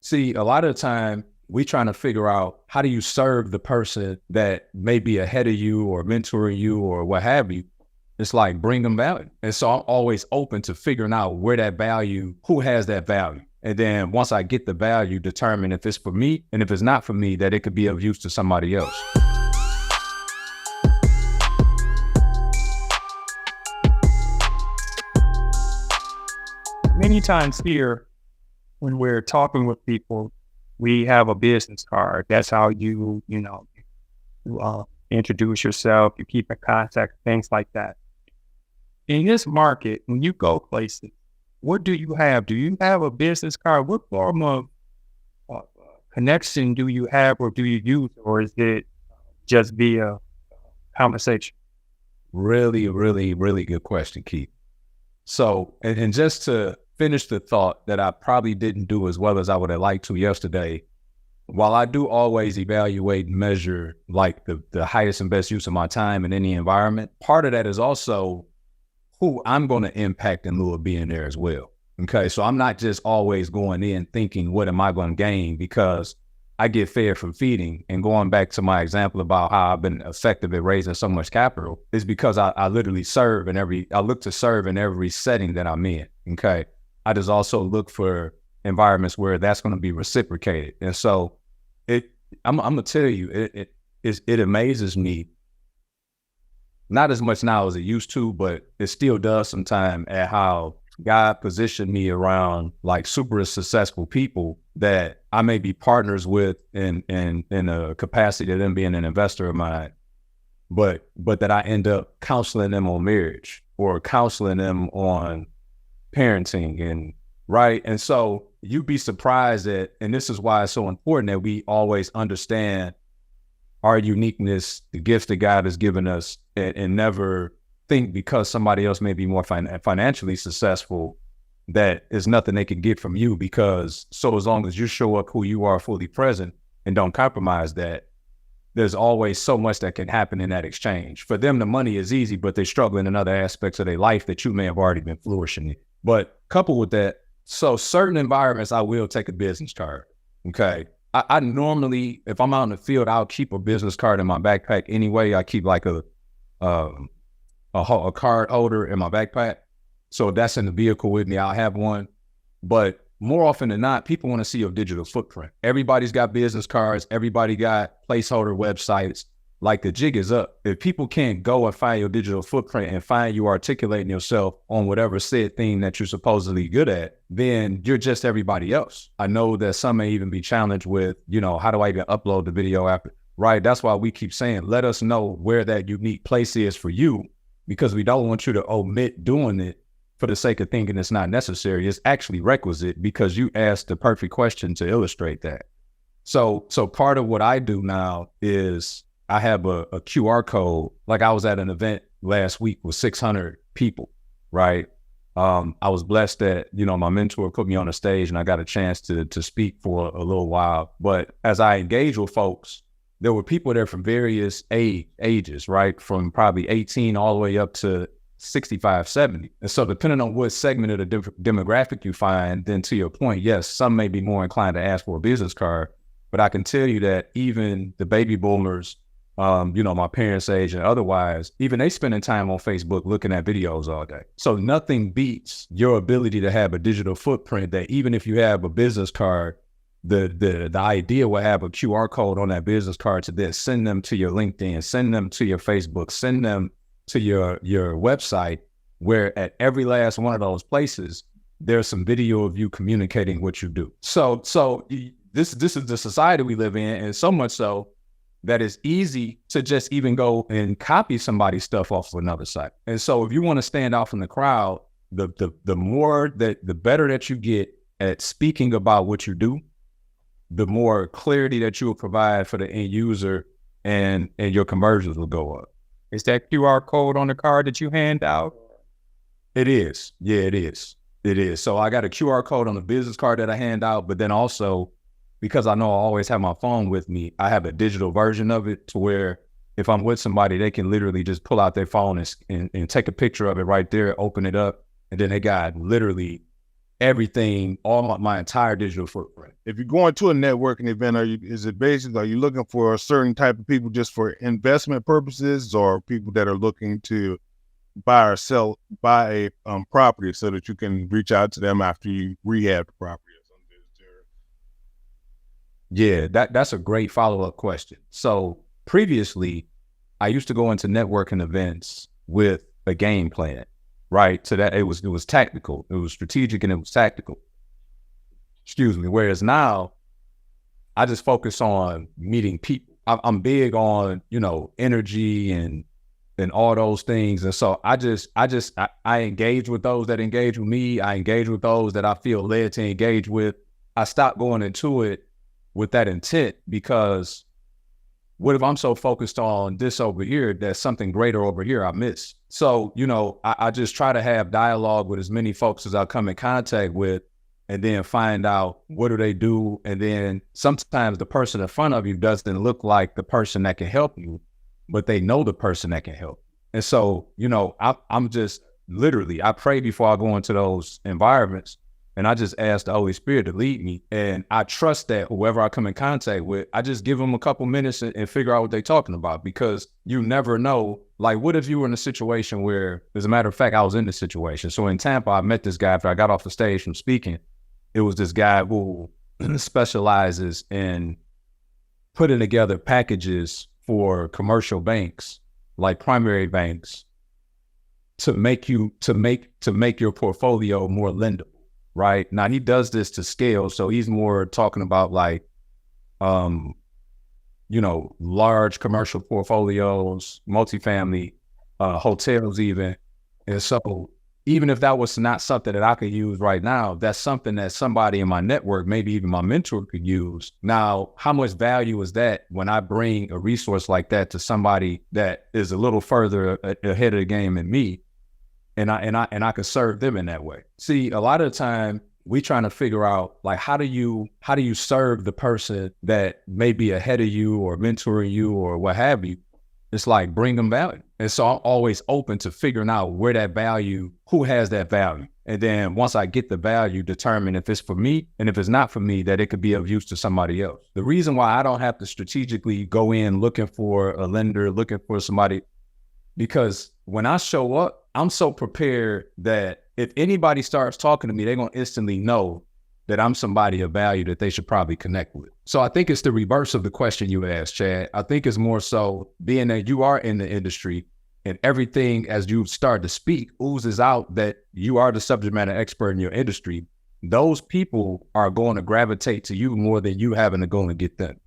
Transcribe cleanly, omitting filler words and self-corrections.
See, a lot of the time we trying to figure out how do you serve the person that may be ahead of you or mentoring you or what have you. It's like bring them value. And so I'm always open to figuring out where that value, who has that value. And then once I get the value, determine if it's for me, and if it's not for me, that it could be of use to somebody else. Many times here, when we're talking with people, we have a business card. That's how you introduce yourself, you keep in contact, things like that. In this market, when you go places, what do you have? Do you have a business card? What form of connection do you have, or do you use, or is it just via conversation? Really, really, really good question, Keith. So, and just to finish the thought that I probably didn't do as well as I would have liked to yesterday, while I do always evaluate and measure like the highest and best use of my time in any environment, part of that is also who I'm going to impact in lieu of being there as well. Okay, so I'm not just always going in thinking, what am I going to gain? Because I get fed from feeding. And going back to my example about how I've been effective at raising so much capital is because I literally I look to serve in every setting that I'm in. Okay, I just also look for environments where that's going to be reciprocated. And so I'm gonna tell you, it amazes me. Not as much now as it used to, but it still does sometimes, at how God positioned me around like super successful people that I may be partners with in a capacity of them being an investor of mine, but that I end up counseling them on marriage or counseling them on parenting and so you'd be surprised that, and this is why it's so important that we always understand our uniqueness, the gifts that God has given us, and never think because somebody else may be more financially successful that there's nothing they can get from you. Because so as long as you show up who you are fully present and don't compromise that, there's always so much that can happen in that exchange. For them, the money is easy, but they're struggling in other aspects of their life that you may have already been flourishing in. But coupled with that, so certain environments, I will take a business card. Okay. I normally, if I'm out in the field, I'll keep a business card in my backpack anyway. I keep like a card holder in my backpack. So if that's in the vehicle with me, I'll have one. But more often than not, people want to see your digital footprint. Everybody's got business cards. Everybody got placeholder websites. Like the jig is up. If people can't go and find your digital footprint and find you articulating yourself on whatever said thing that you're supposedly good at, then you're just everybody else. I know that some may even be challenged with, how do I even upload the video after? Right. That's why we keep saying, let us know where that unique place is for you, because we don't want you to omit doing it for the sake of thinking it's not necessary. It's actually requisite because you asked the perfect question to illustrate that. So part of what I do now is I have a QR code. Like I was at an event last week with 600 people, right? I was blessed that, my mentor put me on the stage and I got a chance to speak for a little while. But as I engage with folks, there were people there from various ages, right? From probably 18 all the way up to 65, 70. And so depending on what segment of the demographic you find, then to your point, yes, some may be more inclined to ask for a business card, but I can tell you that even the baby boomers, my parents' age and otherwise, even they spending time on Facebook looking at videos all day. So nothing beats your ability to have a digital footprint that even if you have a business card, the idea will have a QR code on that business card to then send them to your LinkedIn, send them to your Facebook, send them to your website, where at every last one of those places, there's some video of you communicating what you do. So this is the society we live in, and so much so that it's easy to just even go and copy somebody's stuff off of another site. And so if you want to stand out from the crowd, the better that you get at speaking about what you do, the more clarity that you will provide for the end user, and your conversions will go up. Is that QR code on the card that you hand out? It is. Yeah, it is. It is. So I got a QR code on the business card that I hand out, but then also, because I know I always have my phone with me, I have a digital version of it to where if I'm with somebody, they can literally just pull out their phone and take a picture of it right there, open it up, and then they got literally everything, my entire digital footprint. If you're going to a networking event, are you looking for a certain type of people just for investment purposes, or people that are looking to buy a property so that you can reach out to them after you rehab the property or something? Yeah, that's a great follow-up question. So previously, I used to go into networking events with a game plan, right? So that it was tactical, it was strategic, and it was tactical. Excuse me. Whereas now, I just focus on meeting people. I'm big on, energy and all those things. And so I engage with those that engage with me. I engage with those that I feel led to engage with. I stopped going into it with that intent, because what if I'm so focused on this over here that something greater over here I miss? So, I just try to have dialogue with as many folks as I come in contact with, and then find out what do they do. And then sometimes the person in front of you doesn't look like the person that can help you, but they know the person that can help. And so, I'm just literally, I pray before I go into those environments, and I just ask the Holy Spirit to lead me. And I trust that whoever I come in contact with, I just give them a couple minutes and figure out what they're talking about, because you never know. Like, what if you were in a situation where, as a matter of fact, I was in this situation. So in Tampa, I met this guy after I got off the stage from speaking. It was this guy who specializes in putting together packages for commercial banks, like primary banks, to make your portfolio more lendable, right? Now, he does this to scale. So he's more talking about like, large commercial portfolios, multifamily, hotels even. And so even if that was not something that I could use right now, that's something that somebody in my network, maybe even my mentor, could use. Now, how much value is that when I bring a resource like that to somebody that is a little further ahead of the game than me, and I could serve them in that way? See, a lot of the time we trying to figure out, like, how do you serve the person that may be ahead of you or mentoring you or what have you? It's like, bring them value. And so I'm always open to figuring out where that value, who has that value. And then once I get the value, determine if it's for me, and if it's not for me, that it could be of use to somebody else. The reason why I don't have to strategically go in looking for a lender, looking for somebody, because when I show up, I'm so prepared that if anybody starts talking to me, they're going to instantly know that I'm somebody of value that they should probably connect with. So I think it's the reverse of the question you asked, Chad. I think it's more so, being that you are in the industry and everything as you start to speak oozes out that you are the subject matter expert in your industry. Those people are going to gravitate to you more than you having to go and get them.